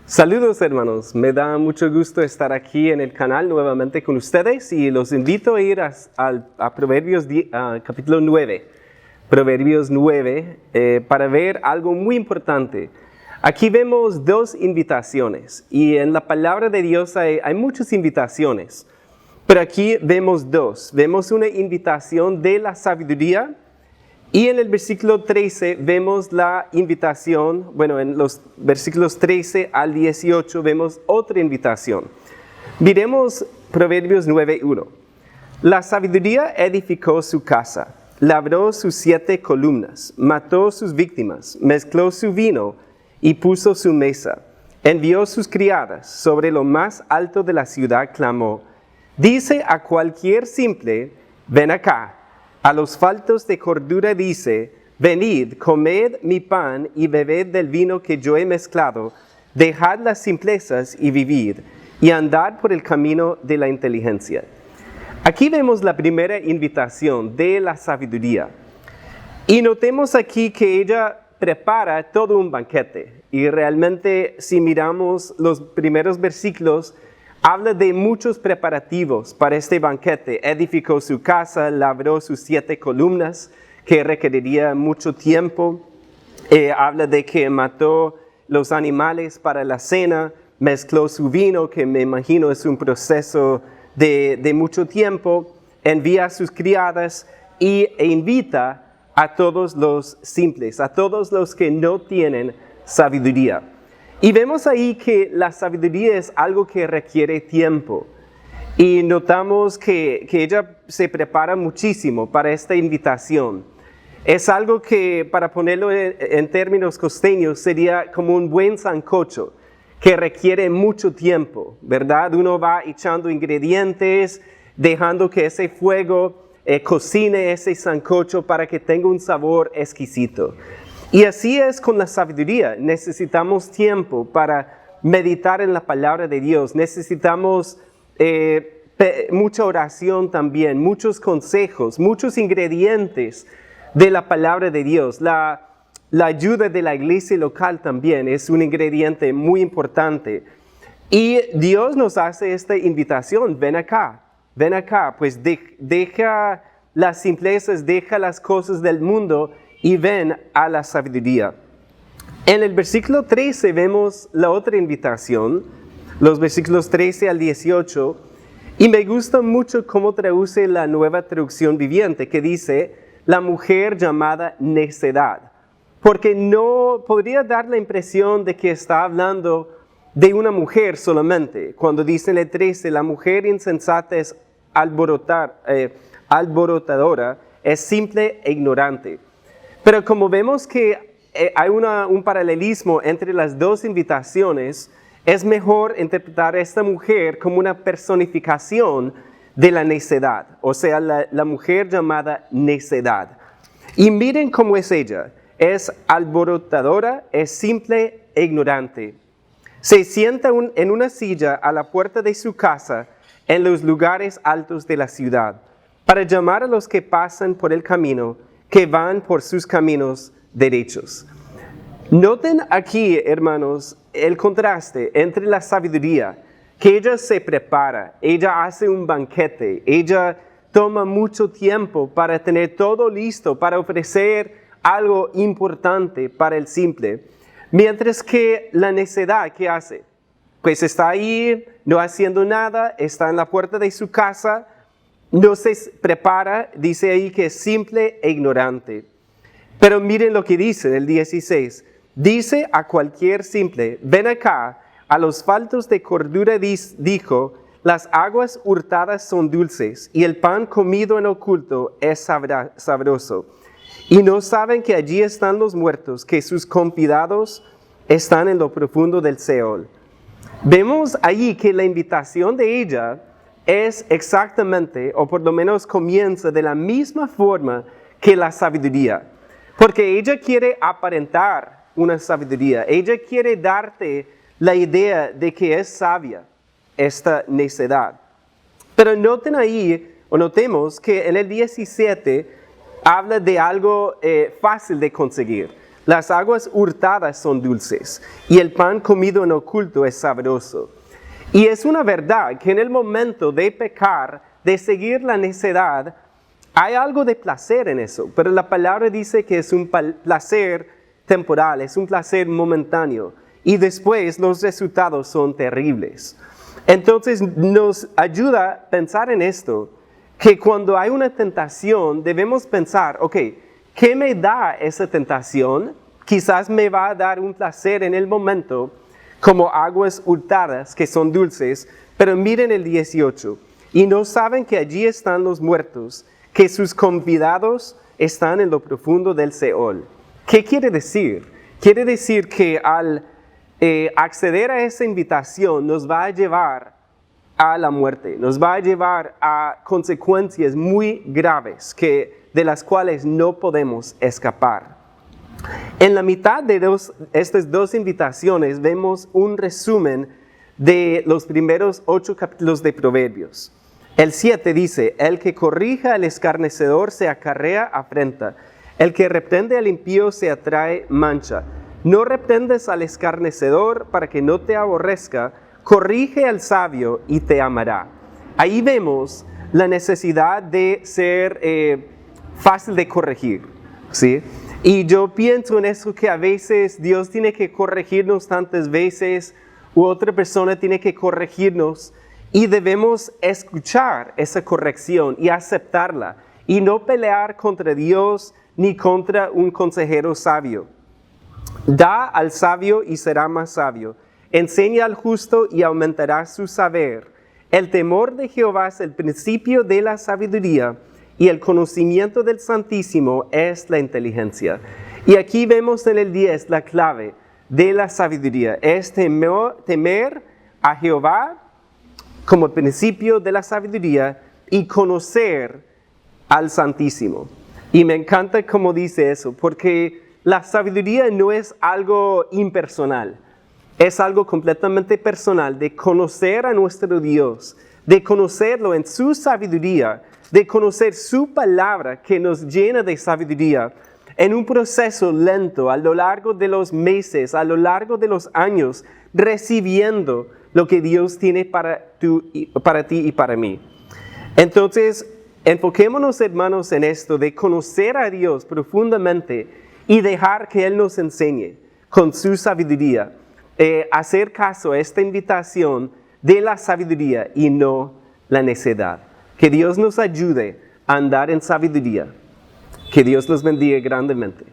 Saludos hermanos, me da mucho gusto estar aquí en el canal nuevamente con ustedes y los invito a ir a Proverbios capítulo 9, Proverbios 9 para ver algo muy importante. Aquí vemos dos invitaciones y en la palabra de Dios hay muchas invitaciones, pero aquí vemos dos. Vemos una invitación de la sabiduría. Y en el versículo 13 vemos la invitación, en los versículos 13 al 18 vemos otra invitación. Miremos Proverbios 9:1. La sabiduría edificó su casa, labró sus 7 columnas, mató sus víctimas, mezcló su vino y puso su mesa. Envió sus criadas, sobre lo más alto de la ciudad clamó. Dice a cualquier simple, ven acá. A los faltos de cordura dice, venid, comed mi pan y bebed del vino que yo he mezclado, dejad las simplezas y vivid, y andad por el camino de la inteligencia. Aquí vemos la primera invitación de la sabiduría. Y notemos aquí que ella prepara todo un banquete. Y realmente si miramos los primeros versículos, habla de muchos preparativos para este banquete. Edificó su casa, labró sus 7 columnas, que requeriría mucho tiempo. Habla de que mató los animales para la cena, mezcló su vino, que me imagino es un proceso de mucho tiempo. Envía a sus criadas e invita a todos los simples, a todos los que no tienen sabiduría. Y vemos ahí que la sabiduría es algo que requiere tiempo. Y notamos que ella se prepara muchísimo para esta invitación. Es algo que, para ponerlo en términos costeños, sería como un buen sancocho, que requiere mucho tiempo, ¿verdad? Uno va echando ingredientes, dejando que ese fuego cocine ese sancocho para que tenga un sabor exquisito. Y así es con la sabiduría. Necesitamos tiempo para meditar en la palabra de Dios. Necesitamos mucha oración también, muchos consejos, muchos ingredientes de la palabra de Dios. La ayuda de la iglesia local también es un ingrediente muy importante. Y Dios nos hace esta invitación, ven acá, pues deja las simplezas, deja las cosas del mundo y ven a la sabiduría. En el versículo 13 vemos la otra invitación, los versículos 13 al 18, y me gusta mucho cómo traduce la Nueva Traducción Viviente, que dice, la mujer llamada necedad, porque no podría dar la impresión de que está hablando de una mujer solamente. Cuando dice en el 13, la mujer insensata es alborotadora, es simple e ignorante. Pero como vemos que hay un paralelismo entre las dos invitaciones, es mejor interpretar a esta mujer como una personificación de la necedad, o sea, la mujer llamada necedad. Y miren cómo es ella, es alborotadora, es simple e ignorante. Se sienta en una silla a la puerta de su casa en los lugares altos de la ciudad, para llamar a los que pasan por el camino, que van por sus caminos derechos. Noten aquí, hermanos, el contraste entre la sabiduría, que ella se prepara, ella hace un banquete, ella toma mucho tiempo para tener todo listo, para ofrecer algo importante para el simple. Mientras que la necedad, ¿qué hace? Pues está ahí, no haciendo nada, está en la puerta de su casa, no se prepara, dice ahí que es simple e ignorante. Pero miren lo que dice en el 16. Dice a cualquier simple, ven acá, a los faltos de cordura dijo, las aguas hurtadas son dulces, y el pan comido en oculto es sabroso. Y no saben que allí están los muertos, que sus confidados están en lo profundo del Seol. Vemos allí que la invitación de ella es exactamente, o por lo menos comienza de la misma forma que la sabiduría. Porque ella quiere aparentar una sabiduría. Ella quiere darte la idea de que es sabia esta necedad. Pero noten ahí, o notemos que en el 17 habla de algo fácil de conseguir. Las aguas hurtadas son dulces y el pan comido en oculto es sabroso. Y es una verdad que en el momento de pecar, de seguir la necedad, hay algo de placer en eso, pero la palabra dice que es un placer temporal, es un placer momentáneo y después los resultados son terribles. Entonces nos ayuda a pensar en esto, que cuando hay una tentación debemos pensar, ok, ¿qué me da esa tentación? Quizás me va a dar un placer en el momento, como aguas hurtadas que son dulces, pero miren el 18, y no saben que allí están los muertos, que sus convidados están en lo profundo del Seol. ¿Qué quiere decir? Quiere decir que al acceder a esa invitación nos va a llevar a la muerte, nos va a llevar a consecuencias muy graves de las cuales no podemos escapar. En la mitad de estas dos invitaciones vemos un resumen de los primeros 8 capítulos de Proverbios. El 7 dice, el que corrija al escarnecedor se acarrea afrenta, el que reprende al impío se atrae mancha. No reprendes al escarnecedor para que no te aborrezca, corrige al sabio y te amará. Ahí vemos la necesidad de ser fácil de corregir, ¿sí? Y yo pienso en eso, que a veces Dios tiene que corregirnos tantas veces, u otra persona tiene que corregirnos, y debemos escuchar esa corrección y aceptarla, y no pelear contra Dios ni contra un consejero sabio. Da al sabio y será más sabio. Enseña al justo y aumentará su saber. El temor de Jehová es el principio de la sabiduría, y el conocimiento del Santísimo es la inteligencia. Y aquí vemos en el 10 la clave de la sabiduría. Es temer a Jehová como principio de la sabiduría y conocer al Santísimo. Y me encanta cómo dice eso, porque la sabiduría no es algo impersonal. Es algo completamente personal, de conocer a nuestro Dios, de conocerlo en su sabiduría, de conocer su palabra que nos llena de sabiduría en un proceso lento a lo largo de los meses, a lo largo de los años, recibiendo lo que Dios tiene para ti y para mí. Entonces, enfoquémonos, hermanos, en esto de conocer a Dios profundamente y dejar que Él nos enseñe con su sabiduría. Hacer caso a esta invitación de la sabiduría y no la necedad. Que Dios nos ayude a andar en sabiduría. Que Dios los bendiga grandemente.